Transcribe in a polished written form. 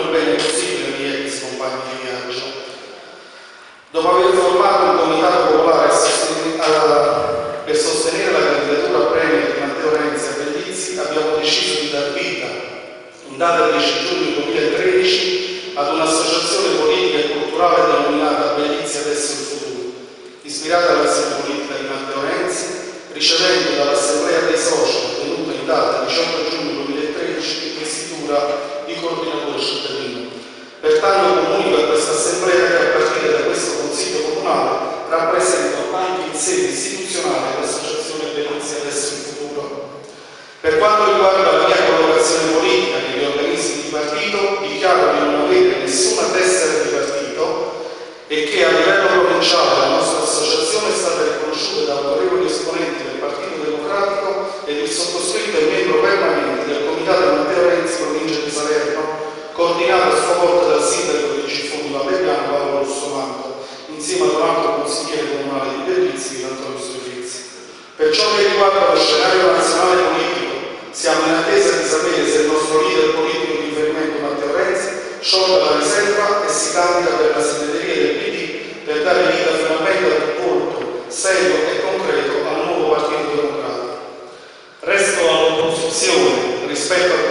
il bene possibile ai miei ex compagni di viaggio. Dopo aver formato un comitato popolare per sostenere la candidatura a premio di Matteo Renzi a Bellizzi, abbiamo deciso di dar vita, in data 10 giugno 2013, ad un'associazione politica e culturale denominata Bellizzi Adesso il Futuro, ispirata all'azione politica di Matteo Renzi, ricevendo dall'Assemblea dei Soci, tenuta in data 18 giugno 2013, l'investitura di coordinatore cittadino. Pertanto comunico a questa Assemblea che a partire da questo Consiglio Comunale rappresento anche in sede istituzionale l'Associazione Bellizzi Adesso il Futuro. Per quanto riguarda la mia collocazione politica negli organismi di partito, dichiaro di non avere nessuna tessera di partito e che a livello provinciale la nostra associazione è stata riconosciuta da autorevoli esponenti del Partito Democratico ed il sottoscritto è membro permanente del Comitato Matteo Renzi Provincia di Salerno, coordinato a sua volta dal sindaco di Giffoni Vallepiano Paolo Russomanto, insieme ad un altro consigliere comunale di Bellizzi, Antonio Strefizzi. Per ciò che riguarda lo scenario nazionale politico, siamo in attesa di sapere se il nostro leader politico di riferimento Matteo Renzi sciolga la riserva e si candida per la segreteria del PD per dare vita finalmente ad un volto serio e concreto al nuovo Partito Democratico. Resto all'opposizione rispetto a